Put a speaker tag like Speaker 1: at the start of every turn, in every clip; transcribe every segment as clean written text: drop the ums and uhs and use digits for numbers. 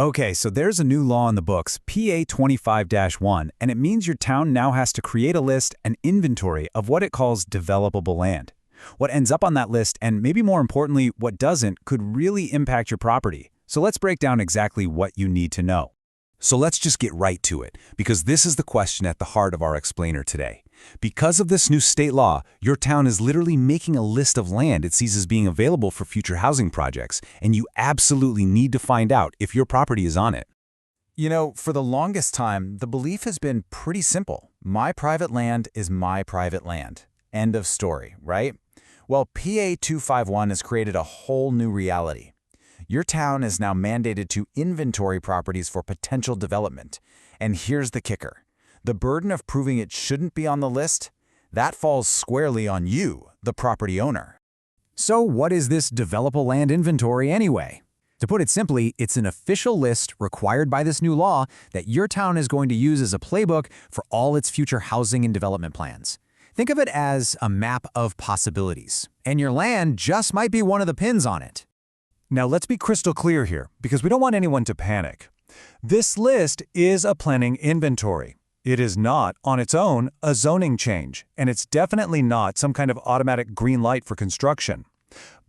Speaker 1: Okay, so there's a new law in the books, PA 25-1, and it means your town now has to create a list, an inventory of what it calls developable land. What ends up on that list, and maybe more importantly, what doesn't, could really impact your property. So let's break down exactly what you need to know. So let's just get right to it, because this is the question at the heart of our explainer today. Because of this new state law, your town is literally making a list of land it sees as being available for future housing projects, and you absolutely need to find out if your property is on it. You know, for the longest time, the belief has been pretty simple. My private land is my private land. End of story, right? Well, PA 251 has created a whole new reality. Your town is now mandated to inventory properties for potential development. And here's the kicker. The burden of proving it shouldn't be on the list, that falls squarely on you, the property owner. So what is this developable land inventory anyway? To put it simply, it's an official list required by this new law that your town is going to use as a playbook for all its future housing and development plans. Think of it as a map of possibilities, and your land just might be one of the pins on it.
Speaker 2: Now let's be crystal clear here, because we don't want anyone to panic. This list is a planning inventory. It is not, on its own, a zoning change, and it's definitely not some kind of automatic green light for construction.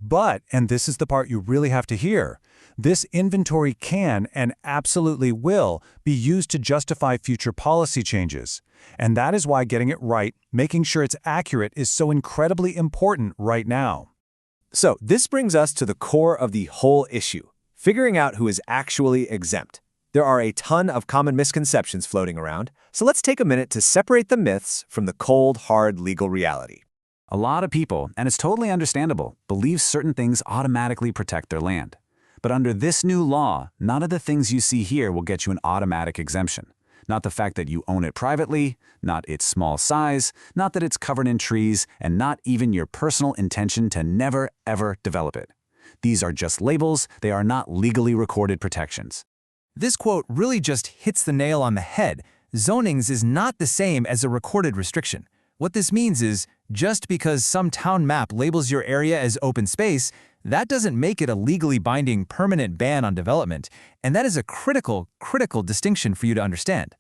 Speaker 2: But, and this is the part you really have to hear, this inventory can and absolutely will be used to justify future policy changes. And that is why getting it right, making sure it's accurate, is so incredibly important right now.
Speaker 3: So this brings us to the core of the whole issue, figuring out who is actually exempt. There are a ton of common misconceptions floating around, so let's take a minute to separate the myths from the cold, hard legal reality.
Speaker 1: A lot of people, and it's totally understandable, believe certain things automatically protect their land. But under this new law, none of the things you see here will get you an automatic exemption. Not the fact that you own it privately, not its small size, not that it's covered in trees, and not even your personal intention to never, ever develop it. These are just labels, they are not legally recorded protections.
Speaker 4: This quote really just hits the nail on the head. Zonings is not the same as a recorded restriction. What this means is, just because some town map labels your area as open space, that doesn't make it a legally binding permanent ban on development, and that is a critical distinction for you to understand.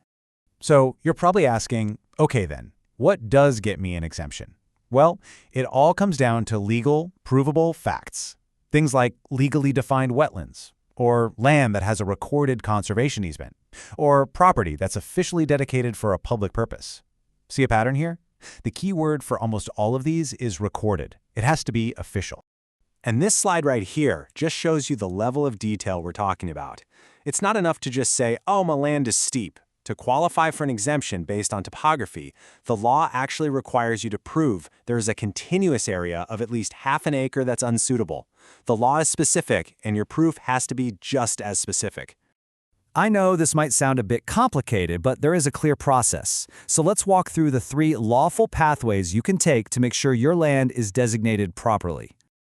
Speaker 2: So you're probably asking, okay then, what does get me an exemption? Well, it all comes down to legal, provable facts. Things like legally defined wetlands, or land that has a recorded conservation easement, or property that's officially dedicated for a public purpose. See a pattern here? The key word for almost all of these is recorded. It has to be official.
Speaker 3: And this slide right here just shows you the level of detail we're talking about. It's not enough to just say, oh, my land is steep. To qualify for an exemption based on topography, the law actually requires you to prove there is a continuous area of at least half an acre that's unsuitable. The law is specific, and your proof has to be just as specific.
Speaker 4: I know this might sound a bit complicated, but there is a clear process. So let's walk through the 3 lawful pathways you can take to make sure your land is designated properly.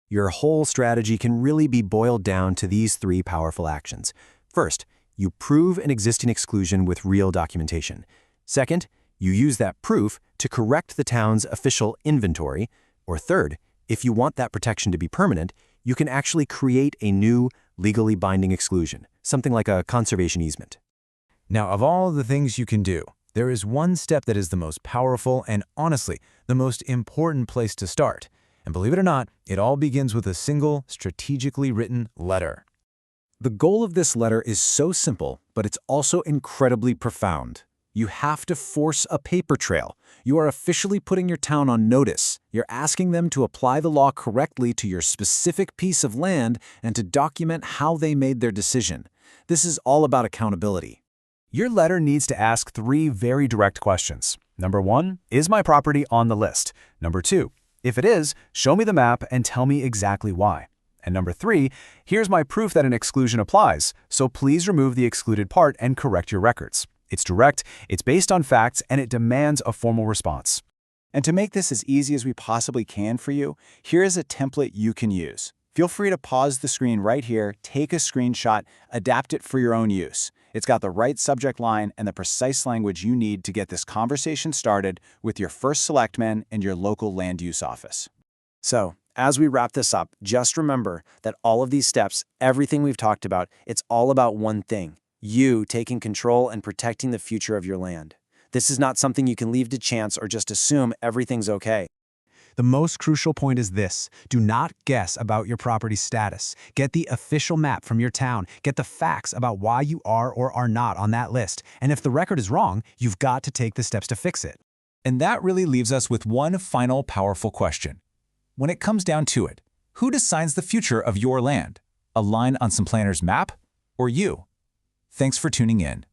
Speaker 3: Your whole strategy can really be boiled down to these 3 powerful actions. First, you prove an existing exclusion with real documentation. Second, you use that proof to correct the town's official inventory. Or third, if you want that protection to be permanent, you can actually create a new legally binding exclusion, something like a conservation easement.
Speaker 1: Now, of all the things you can do, there is one step that is the most powerful and, honestly, the most important place to start. And believe it or not, it all begins with a single, strategically written letter.
Speaker 3: The goal of this letter is so simple, but it's also incredibly profound. You have to force a paper trail. You are officially putting your town on notice. You're asking them to apply the law correctly to your specific piece of land and to document how they made their decision. This is all about accountability.
Speaker 2: Your letter needs to ask 3 very direct questions. Number 1, is my property on the list? Number 2, if it is, show me the map and tell me exactly why. And number 3, here's my proof that an exclusion applies, so please remove the excluded part and correct your records. It's direct, it's based on facts, and it demands a formal response.
Speaker 1: And to make this as easy as we possibly can for you, here is a template you can use. Feel free to pause the screen right here, take a screenshot, adapt it for your own use. It's got the right subject line and the precise language you need to get this conversation started with your first selectman and your local land use office. So,
Speaker 3: As we wrap this up, just remember that all of these steps, everything we've talked about, it's all about one thing: you taking control and protecting the future of your land. This is not something you can leave to chance or just assume everything's okay.
Speaker 1: The most crucial point is this: do not guess about your property's status. Get the official map from your town. Get the facts about why you are or are not on that list. And if the record is wrong, you've got to take the steps to fix it.
Speaker 2: And that really leaves us with one final powerful question. When it comes down to it, who decides the future of your land? A line on some planner's map? Or you? Thanks for tuning in.